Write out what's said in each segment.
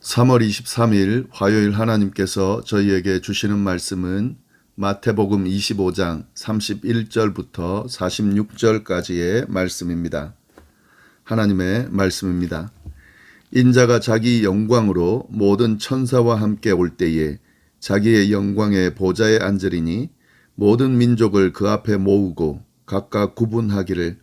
3월 23일 화요일 하나님께서 저희에게 주시는 말씀은 마태복음 25장 31절부터 46절까지의 말씀입니다. 하나님의 말씀입니다. 인자가 자기 영광으로 모든 천사와 함께 올 때에 자기의 영광의 보좌에 앉으리니 모든 민족을 그 앞에 모으고 각각 구분하기를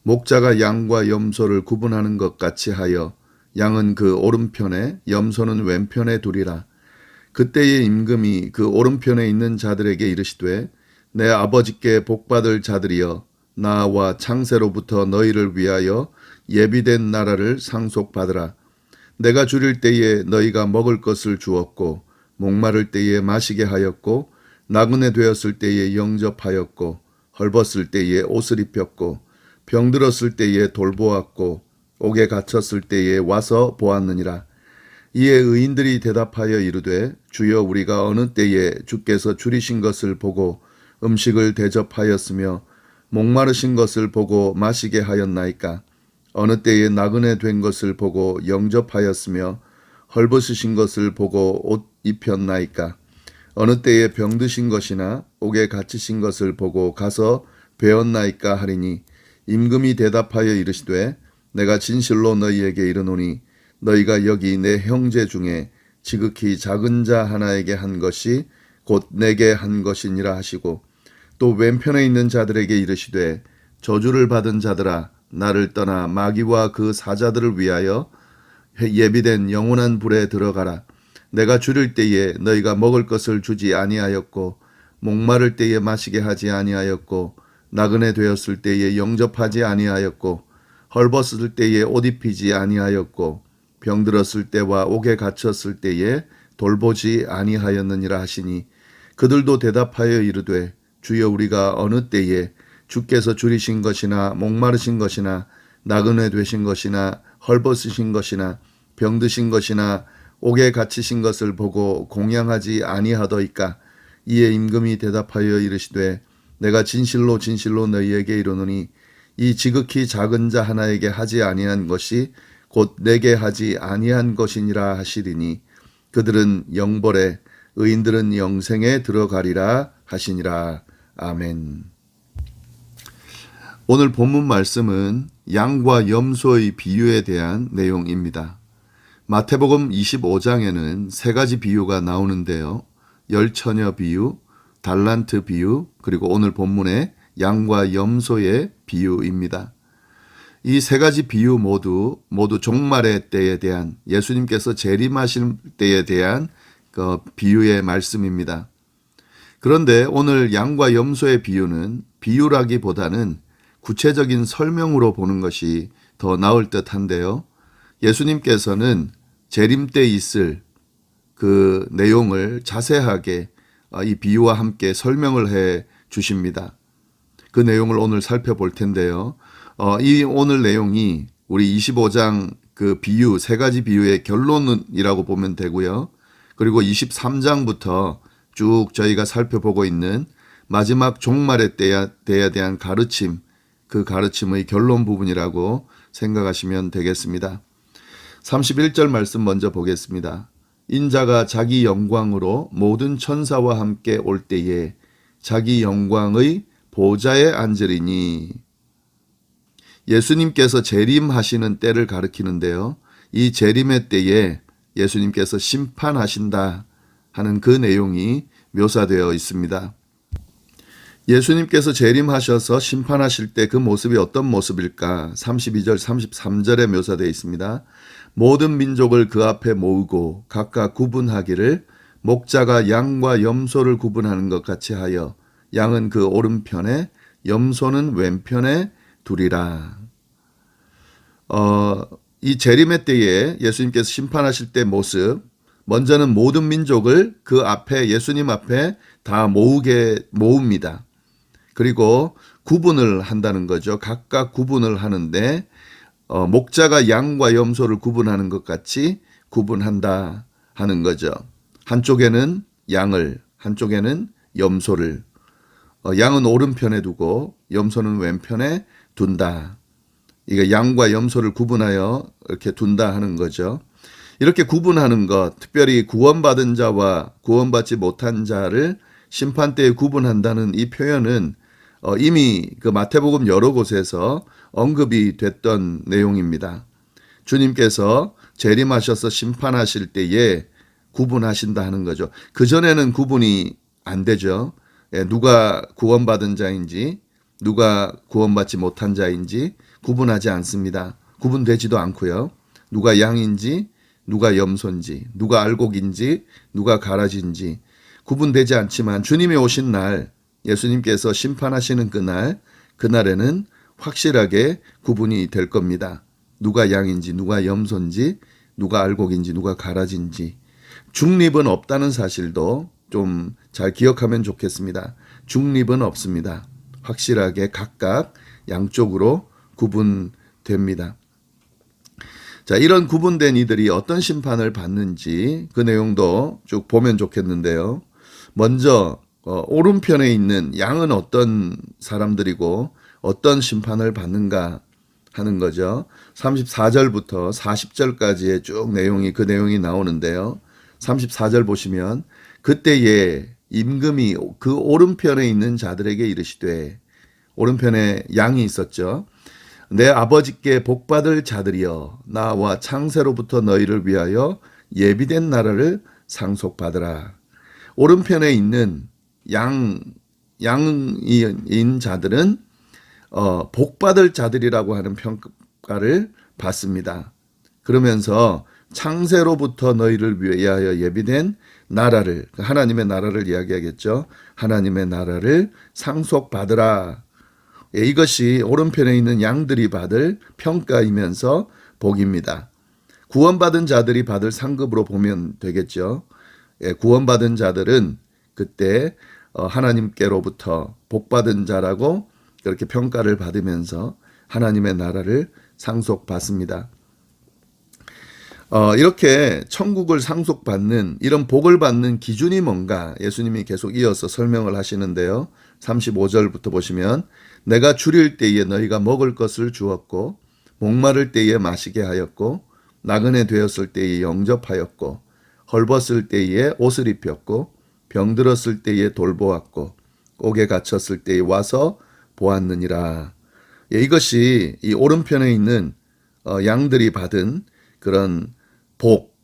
목자가 양과 염소를 구분하는 것 같이 하여 양은 그 오른편에 염소는 왼편에 두리라. 그때의 임금이 그 오른편에 있는 자들에게 이르시되 내 아버지께 복받을 자들이여 나와 창세로부터 너희를 위하여 예비된 나라를 상속받으라. 내가 줄일 때에 너희가 먹을 것을 주었고 목마를 때에 마시게 하였고 나그네 되었을 때에 영접하였고 헐벗을 때에 옷을 입혔고 병들었을 때에 돌보았고 옥에 갇혔을 때에 와서 보았느니라. 이에 의인들이 대답하여 이르되 주여 우리가 어느 때에 주께서 줄이신 것을 보고 음식을 대접하였으며 목마르신 것을 보고 마시게 하였나이까. 어느 때에 나그네 된 것을 보고 영접하였으며 헐벗으신 것을 보고 옷 입혔나이까. 어느 때에 병드신 것이나 옥에 갇히신 것을 보고 가서 배웠나이까 하리니 임금이 대답하여 이르시되 내가 진실로 너희에게 이르노니 너희가 여기 내 형제 중에 지극히 작은 자 하나에게 한 것이 곧 내게 한 것이니라 하시고 또 왼편에 있는 자들에게 이르시되 저주를 받은 자들아 나를 떠나 마귀와 그 사자들을 위하여 예비된 영원한 불에 들어가라. 내가 줄일 때에 너희가 먹을 것을 주지 아니하였고 목마를 때에 마시게 하지 아니하였고 나그네 되었을 때에 영접하지 아니하였고 헐벗을 때에 옷 입히지 아니하였고 병들었을 때와 옥에 갇혔을 때에 돌보지 아니하였느니라 하시니 그들도 대답하여 이르되 주여 우리가 어느 때에 주께서 줄이신 것이나 목마르신 것이나 나그네 되신 것이나 헐벗으신 것이나 병드신 것이나 옥에 갇히신 것을 보고 공양하지 아니하더이까. 이에 임금이 대답하여 이르시되 내가 진실로 진실로 너희에게 이르노니 이 지극히 작은 자 하나에게 하지 아니한 것이 곧 내게 하지 아니한 것이니라 하시리니 그들은 영벌에 의인들은 영생에 들어가리라 하시니라. 아멘. 오늘 본문 말씀은 양과 염소의 비유에 대한 내용입니다. 마태복음 25장에는 세 가지 비유가 나오는데요. 열처녀 비유, 달란트 비유, 그리고 오늘 본문의 양과 염소의 비유입니다. 이 세 가지 비유 모두 종말의 때에 대한 예수님께서 재림하실 때에 대한 그 비유의 말씀입니다. 그런데 오늘 양과 염소의 비유는 비유라기보다는 구체적인 설명으로 보는 것이 더 나을 듯한데요. 예수님께서는 재림 때 있을 그 내용을 자세하게 이 비유와 함께 설명을 해 주십니다. 그 내용을 오늘 살펴볼 텐데요. 이 오늘 내용이 우리 25장 그 비유, 세 가지 비유의 결론이라고 보면 되고요. 그리고 23장부터 쭉 저희가 살펴보고 있는 마지막 종말의 때에 대한 가르침, 그 가르침의 결론 부분이라고 생각하시면 되겠습니다. 31절 말씀 먼저 보겠습니다. 인자가 자기 영광으로 모든 천사와 함께 올 때에 자기 영광의 보좌에 앉으리니. 예수님께서 재림하시는 때를 가리키는데요. 이 재림의 때에 예수님께서 심판하신다 하는 그 내용이 묘사되어 있습니다. 예수님께서 재림하셔서 심판하실 때 그 모습이 어떤 모습일까? 32절, 33절에 묘사되어 있습니다. 모든 민족을 그 앞에 모으고 각각 구분하기를 목자가 양과 염소를 구분하는 것 같이 하여 양은 그 오른편에 염소는 왼편에 두리라. 이 재림의 때에 예수님께서 심판하실 때 모습, 먼저는 모든 민족을 그 앞에 예수님 앞에 다 모읍니다. 그리고 구분을 한다는 거죠. 각각 구분을 하는데 목자가 양과 염소를 구분하는 것 같이 구분한다 하는 거죠. 한쪽에는 양을, 한쪽에는 염소를, 양은 오른편에 두고 염소는 왼편에 둔다. 이게 양과 염소를 구분하여 이렇게 둔다 하는 거죠. 이렇게 구분하는 것, 특별히 구원받은 자와 구원받지 못한 자를 심판대에 구분한다는 이 표현은 이미 그 마태복음 여러 곳에서 언급이 됐던 내용입니다. 주님께서 재림하셔서 심판하실 때에 구분하신다 하는 거죠. 그전에는 구분이 안 되죠. 누가 구원받은 자인지 누가 구원받지 못한 자인지 구분하지 않습니다. 구분되지도 않고요. 누가 양인지 누가 염소인지 누가 알곡인지 누가 가라지인지 구분되지 않지만 주님이 오신 날 예수님께서 심판하시는 그날에는 확실하게 구분이 될 겁니다. 누가 양인지 누가 염소인지 누가 알곡인지 누가 가라지인지. 중립은 없다는 사실도 좀 잘 기억하면 좋겠습니다. 중립은 없습니다. 확실하게 각각 양쪽으로 구분됩니다. 자, 이런 구분된 이들이 어떤 심판을 받는지 그 내용도 쭉 보면 좋겠는데요. 먼저 오른편에 있는 양은 어떤 사람들이고 어떤 심판을 받는가 하는 거죠. 34절부터 40절까지의 쭉 내용이 그 내용이 나오는데요. 34절 보시면 그때에 임금이 그 오른편에 있는 자들에게 이르시되, 오른편에 양이 있었죠. 내 아버지께 복받을 자들이여 나와 창세로부터 너희를 위하여 예비된 나라를 상속받으라. 오른편에 있는 양인 자들은 복받을 자들이라고 하는 평가를 받습니다. 그러면서 창세로부터 너희를 위하여 예비된 나라를, 하나님의 나라를 이야기하겠죠. 하나님의 나라를 상속받으라. 이것이 오른편에 있는 양들이 받을 평가이면서 복입니다. 구원받은 자들이 받을 상급으로 보면 되겠죠. 구원받은 자들은 그때 하나님께로부터 복받은 자라고 그렇게 평가를 받으면서 하나님의 나라를 상속받습니다. 이렇게 천국을 상속받는 이런 복을 받는 기준이 뭔가 예수님이 계속 이어서 설명을 하시는데요. 35절부터 보시면 내가 줄일 때에 너희가 먹을 것을 주었고 목마를 때에 마시게 하였고 나그네 되었을 때에 영접하였고 헐벗을 때에 옷을 입혔고 병들었을 때에 돌보았고 옥에 갇혔을 때에 와서 보았느니라. 이것이 이 오른편에 있는 양들이 받은 그런 복,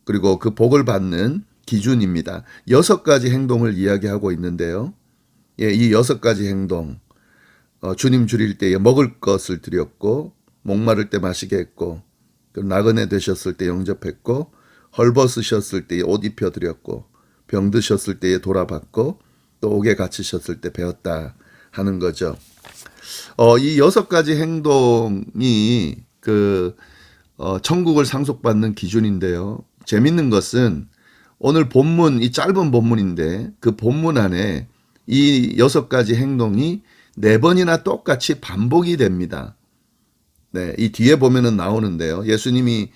그리고 그 복을 받는 기준입니다. 6가지 행동을 이야기하고 있는데요. 이 6가지 행동, 주님 줄일 때에 먹을 것을 드렸고 목마를 때 마시게 했고 나그네 되셨을 때 영접했고 헐벗으셨을 때에 옷 입혀 드렸고 병드셨을 때에 돌아봤고 또 옥에 갇히셨을 때 배웠다 하는 거죠. 이 6가지 행동이 천국을 상속받는 기준인데요. 재밌는 것은 오늘 본문, 이 짧은 본문인데 그 본문 안에 이 6가지 행동이 4번이나 똑같이 반복이 됩니다. 네, 이 뒤에 보면은 나오는데요. 예수님이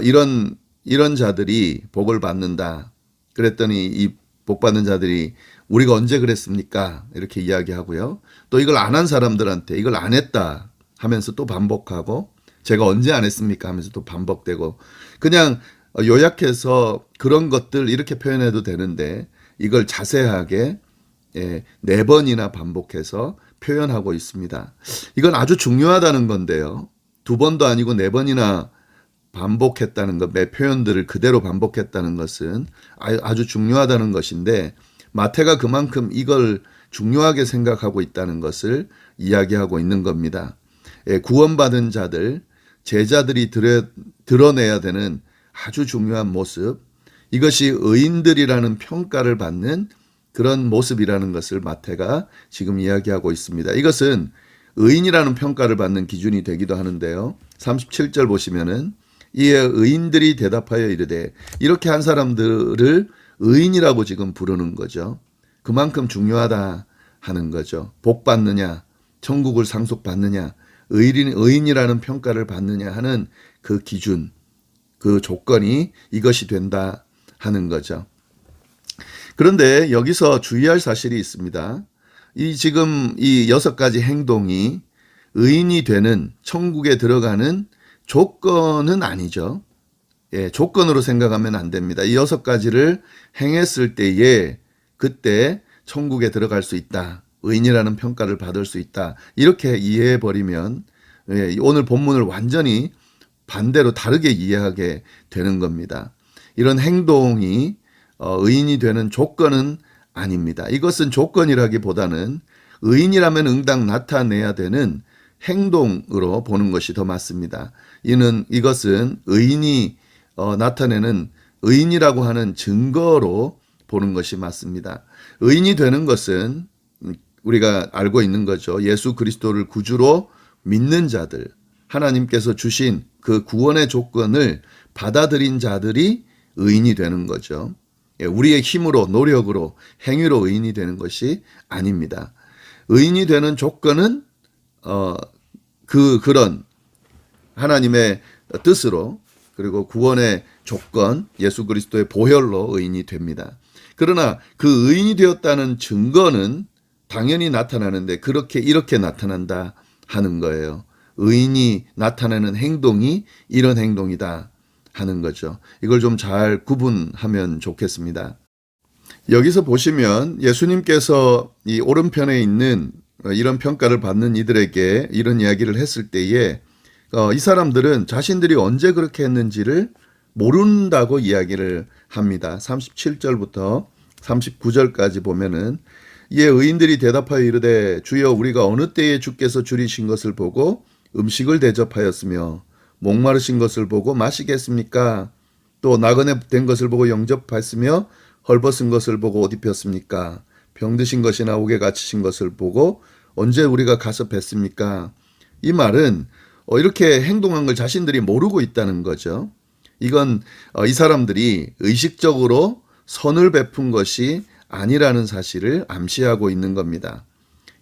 이런 자들이 복을 받는다. 그랬더니 이 복 받는 자들이 우리가 언제 그랬습니까? 이렇게 이야기하고요. 또 이걸 안 한 사람들한테 이걸 안 했다 하면서 또 반복하고 제가 언제 안 했습니까? 하면서 또 반복되고 그냥 요약해서 그런 것들 이렇게 표현해도 되는데 이걸 자세하게 4번이나 반복해서 표현하고 있습니다. 이건 아주 중요하다는 건데요. 2번도 아니고 4번이나 반복했다는 것, 매 표현들을 그대로 반복했다는 것은 아주 중요하다는 것인데 마태가 그만큼 이걸 중요하게 생각하고 있다는 것을 이야기하고 있는 겁니다. 구원받은 자들, 제자들이 드러내야 되는 아주 중요한 모습, 이것이 의인들이라는 평가를 받는 그런 모습이라는 것을 마태가 지금 이야기하고 있습니다. 이것은 의인이라는 평가를 받는 기준이 되기도 하는데요. 37절 보시면은 이에 의인들이 대답하여 이르되, 이렇게 한 사람들을 의인이라고 지금 부르는 거죠. 그만큼 중요하다 하는 거죠. 복 받느냐, 천국을 상속받느냐, 의인이라는 평가를 받느냐 하는 그 기준, 그 조건이 이것이 된다 하는 거죠. 그런데 여기서 주의할 사실이 있습니다. 지금 이 6가지 행동이 의인이 되는 천국에 들어가는 조건은 아니죠. 조건으로 생각하면 안 됩니다. 이 6가지를 행했을 때에 그때 천국에 들어갈 수 있다. 의인이라는 평가를 받을 수 있다. 이렇게 이해해 버리면 오늘 본문을 완전히 반대로 다르게 이해하게 되는 겁니다. 이런 행동이 의인이 되는 조건은 아닙니다. 이것은 조건이라기보다는 의인이라면 응당 나타내야 되는 행동으로 보는 것이 더 맞습니다. 이것은 의인이 나타내는 의인이라고 하는 증거로 보는 것이 맞습니다. 의인이 되는 것은 우리가 알고 있는 거죠. 예수 그리스도를 구주로 믿는 자들, 하나님께서 주신 그 구원의 조건을 받아들인 자들이 의인이 되는 거죠. 우리의 힘으로, 노력으로, 행위로 의인이 되는 것이 아닙니다. 의인이 되는 조건은 그런 하나님의 뜻으로, 그리고 구원의 조건, 예수 그리스도의 보혈로 의인이 됩니다. 그러나 그 의인이 되었다는 증거는 당연히 나타나는데 이렇게 나타난다 하는 거예요. 의인이 나타내는 행동이 이런 행동이다 하는 거죠. 이걸 좀 잘 구분하면 좋겠습니다. 여기서 보시면 예수님께서 이 오른편에 있는 이런 평가를 받는 이들에게 이런 이야기를 했을 때에 이 사람들은 자신들이 언제 그렇게 했는지를 모른다고 이야기를 합니다. 37절부터 39절까지 보면은 이에 의인들이 대답하여 이르되 주여 우리가 어느 때에 주께서 줄이신 것을 보고 음식을 대접하였으며 목마르신 것을 보고 마시겠습니까? 또 나그네 된 것을 보고 영접하였으며 헐벗은 것을 보고 옷 입혔습니까? 병드신 것이나 옥에 갇히신 것을 보고 언제 우리가 가서 뵀습니까? 이 말은 이렇게 행동한 걸 자신들이 모르고 있다는 거죠. 이건 이 사람들이 의식적으로 선을 베푼 것이 아니라는 사실을 암시하고 있는 겁니다.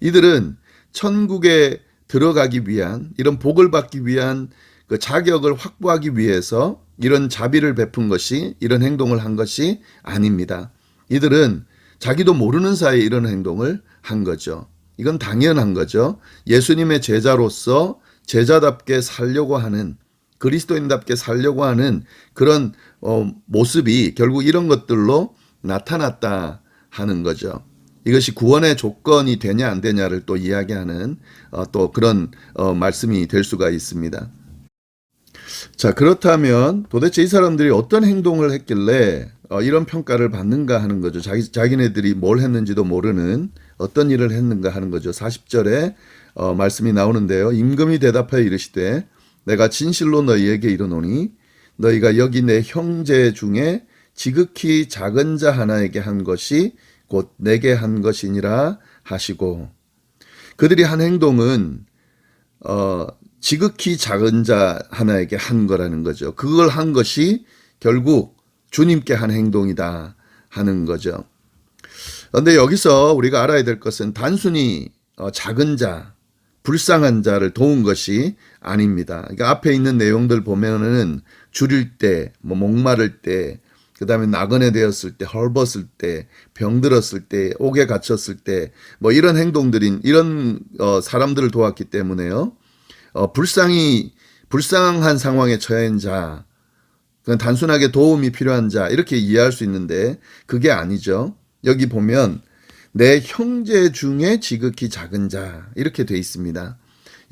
이들은 천국에 들어가기 위한, 이런 복을 받기 위한 그 자격을 확보하기 위해서 이런 자비를 베푼 것이, 이런 행동을 한 것이 아닙니다. 이들은 자기도 모르는 사이에 이런 행동을 한 거죠. 이건 당연한 거죠. 예수님의 제자로서 제자답게 살려고 하는, 그리스도인답게 살려고 하는 그런 모습이 결국 이런 것들로 나타났다 하는 거죠. 이것이 구원의 조건이 되냐 안 되냐를 또 이야기하는 또 그런 말씀이 될 수가 있습니다. 자, 그렇다면 도대체 이 사람들이 어떤 행동을 했길래 이런 평가를 받는가 하는 거죠. 자기네들이 뭘 했는지도 모르는 어떤 일을 했는가 하는 거죠. 40절에 말씀이 나오는데요. 임금이 대답하여 이르시되 내가 진실로 너희에게 이르노니 너희가 여기 내 형제 중에 지극히 작은 자 하나에게 한 것이 곧 내게 한 것이니라 하시고, 그들이 한 행동은 지극히 작은 자 하나에게 한 거라는 거죠. 그걸 한 것이 결국 주님께 한 행동이다 하는 거죠. 그런데 여기서 우리가 알아야 될 것은 단순히 작은 자, 불쌍한 자를 도운 것이 아닙니다. 그러니까 앞에 있는 내용들 보면은 줄일 때, 목마를 때, 그 다음에 나그네 되었을 때, 헐벗을 때, 병들었을 때, 옥에 갇혔을 때, 이런 행동들인, 이런 사람들을 도왔기 때문에요. 불쌍한 상황에 처한 자, 그냥 단순하게 도움이 필요한 자, 이렇게 이해할 수 있는데 그게 아니죠. 여기 보면 내 형제 중에 지극히 작은 자, 이렇게 돼 있습니다.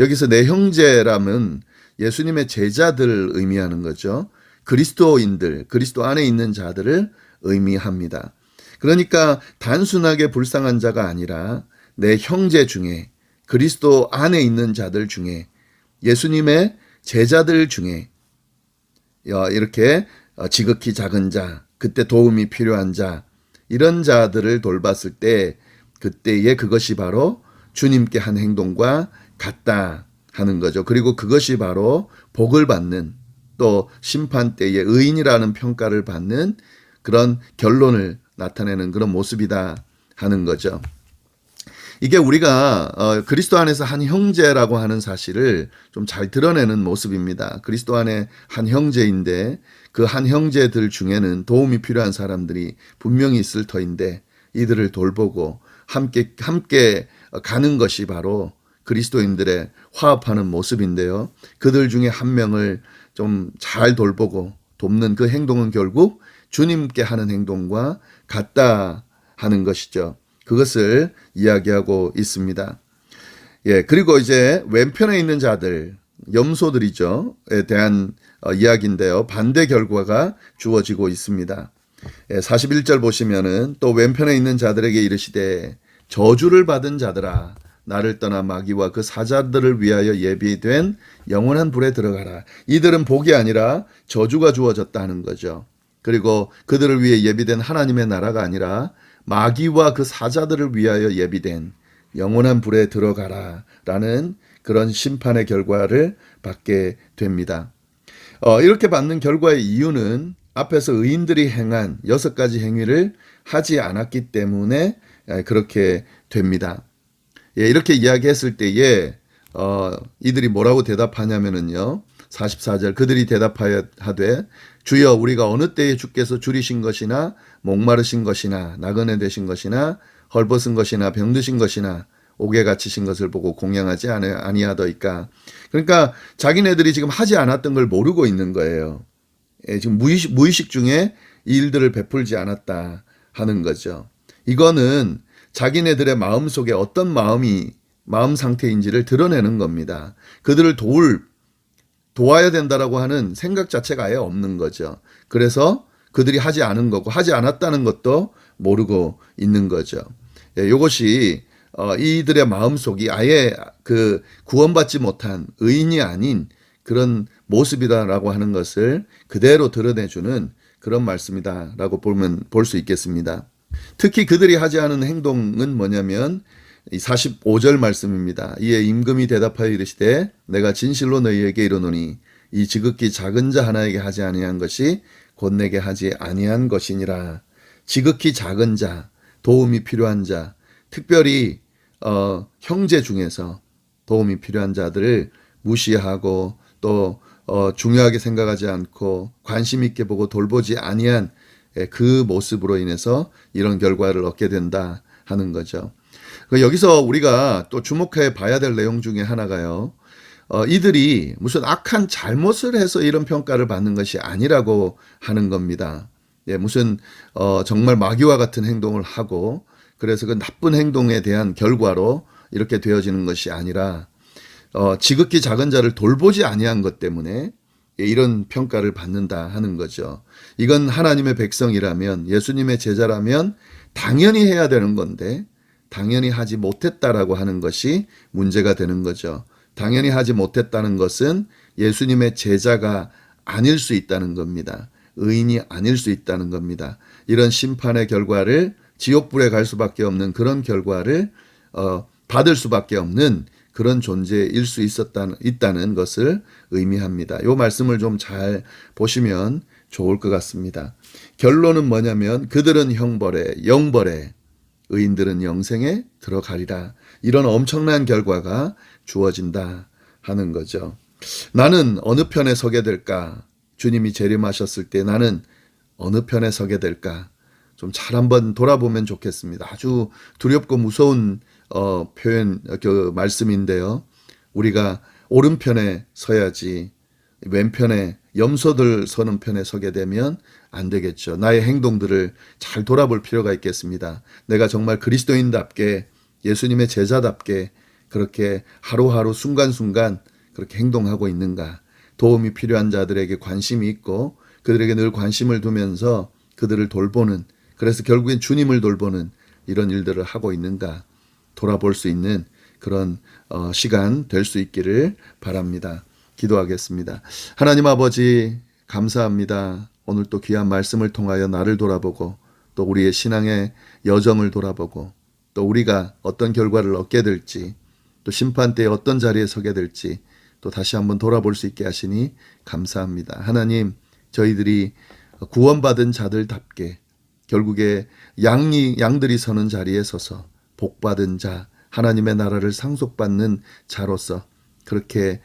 여기서 내 형제라면 예수님의 제자들을 의미하는 거죠. 그리스도인들, 그리스도 안에 있는 자들을 의미합니다. 그러니까 단순하게 불쌍한 자가 아니라 내 형제 중에, 그리스도 안에 있는 자들 중에, 예수님의 제자들 중에 이렇게 지극히 작은 자, 그때 도움이 필요한 자, 이런 자들을 돌봤을 때 그때에 그것이 바로 주님께 한 행동과 같다 하는 거죠. 그리고 그것이 바로 복을 받는, 또 심판 때에 의인이라는 평가를 받는 그런 결론을 나타내는 그런 모습이다 하는 거죠. 이게 우리가 그리스도 안에서 한 형제라고 하는 사실을 좀 잘 드러내는 모습입니다. 그리스도 안에 한 형제인데 그 한 형제들 중에는 도움이 필요한 사람들이 분명히 있을 터인데 이들을 돌보고 함께 가는 것이 바로 그리스도인들의 화합하는 모습인데요. 그들 중에 한 명을 좀 잘 돌보고 돕는 그 행동은 결국 주님께 하는 행동과 같다 하는 것이죠. 그것을 이야기하고 있습니다. 예, 그리고 이제 왼편에 있는 자들, 염소들이죠.에 대한 이야기인데요. 반대 결과가 주어지고 있습니다. 예, 41절 보시면은 또 왼편에 있는 자들에게 이르시되 저주를 받은 자들아 나를 떠나 마귀와 그 사자들을 위하여 예비된 영원한 불에 들어가라. 이들은 복이 아니라 저주가 주어졌다 하는 거죠. 그리고 그들을 위해 예비된 하나님의 나라가 아니라 마귀와 그 사자들을 위하여 예비된 영원한 불에 들어가라 라는 그런 심판의 결과를 받게 됩니다. 이렇게 받는 결과의 이유는 앞에서 의인들이 행한 6가지 행위를 하지 않았기 때문에 그렇게 됩니다. 예, 이렇게 이야기했을 때에 이들이 뭐라고 대답하냐면은요. 44절 그들이 대답하여 하되 주여 우리가 어느 때에 주께서 줄이신 것이나 목마르신 것이나 나그네 되신 것이나 헐벗은 것이나 병드신 것이나 옥에 갇히신 것을 보고 공양하지 아니하더이까. 그러니까 자기네들이 지금 하지 않았던 걸 모르고 있는 거예요. 예, 지금 무의식 중에 이 일들을 베풀지 않았다 하는 거죠. 이거는 자기네들의 마음 속에 어떤 마음 상태인지를 드러내는 겁니다. 그들을 도와야 된다라고 하는 생각 자체가 아예 없는 거죠. 그래서 그들이 하지 않은 거고 하지 않았다는 것도 모르고 있는 거죠. 예, 이것이 이들의 마음속이 아예 그 구원받지 못한 의인이 아닌 그런 모습이다라고 하는 것을 그대로 드러내주는 그런 말씀이다라고 볼 수 있겠습니다. 특히 그들이 하지 않은 행동은 뭐냐면 이 45절 말씀입니다. 이에 임금이 대답하여 이르시되 내가 진실로 너희에게 이르노니 이 지극히 작은 자 하나에게 하지 아니한 것이 곧 내게 하지 아니한 것이니라. 지극히 작은 자, 도움이 필요한 자, 특별히 형제 중에서 도움이 필요한 자들을 무시하고 또 중요하게 생각하지 않고 관심 있게 보고 돌보지 아니한 그 모습으로 인해서 이런 결과를 얻게 된다 하는 거죠. 여기서 우리가 또 주목해 봐야 될 내용 중에 하나가요. 이들이 무슨 악한 잘못을 해서 이런 평가를 받는 것이 아니라고 하는 겁니다. 예, 무슨 정말 마귀와 같은 행동을 하고 그래서 그 나쁜 행동에 대한 결과로 이렇게 되어지는 것이 아니라 지극히 작은 자를 돌보지 아니한 것 때문에 이런 평가를 받는다 하는 거죠. 이건 하나님의 백성이라면 예수님의 제자라면 당연히 해야 되는 건데 당연히 하지 못했다라고 하는 것이 문제가 되는 거죠. 당연히 하지 못했다는 것은 예수님의 제자가 아닐 수 있다는 겁니다. 의인이 아닐 수 있다는 겁니다. 이런 심판의 결과를 지옥불에 갈 수밖에 없는 그런 결과를 받을 수밖에 없는 그런 존재일 수 있다는 것을 의미합니다. 이 말씀을 좀 잘 보시면 좋을 것 같습니다. 결론은 뭐냐면 그들은 형벌에 영벌에 의인들은 영생에 들어가리라. 이런 엄청난 결과가 주어진다 하는 거죠. 나는 어느 편에 서게 될까? 주님이 재림하셨을 때 나는 어느 편에 서게 될까? 좀 잘 한번 돌아보면 좋겠습니다. 아주 두렵고 무서운 그 말씀인데요. 우리가 오른편에 서야지 왼편에 염소들 서는 편에 서게 되면 안 되겠죠. 나의 행동들을 잘 돌아볼 필요가 있겠습니다. 내가 정말 그리스도인답게 예수님의 제자답게 그렇게 하루하루 순간순간 그렇게 행동하고 있는가. 도움이 필요한 자들에게 관심이 있고 그들에게 늘 관심을 두면서 그들을 돌보는 그래서 결국엔 주님을 돌보는 이런 일들을 하고 있는가 돌아볼 수 있는 그런 시간 될 수 있기를 바랍니다. 기도하겠습니다. 하나님 아버지 감사합니다. 오늘 또 귀한 말씀을 통하여 나를 돌아보고 또 우리의 신앙의 여정을 돌아보고 또 우리가 어떤 결과를 얻게 될지 또 심판 때에 어떤 자리에 서게 될지 또 다시 한번 돌아볼 수 있게 하시니 감사합니다. 하나님 저희들이 구원받은 자들답게 결국에 양들이 서는 자리에 서서 복받은 자 하나님의 나라를 상속받는 자로서 그렇게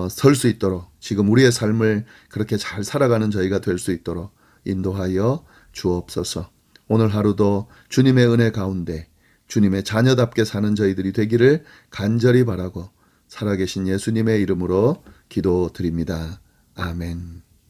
설 수 있도록 지금 우리의 삶을 그렇게 잘 살아가는 저희가 될 수 있도록 인도하여 주옵소서. 오늘 하루도 주님의 은혜 가운데 주님의 자녀답게 사는 저희들이 되기를 간절히 바라고 살아계신 예수님의 이름으로 기도드립니다. 아멘.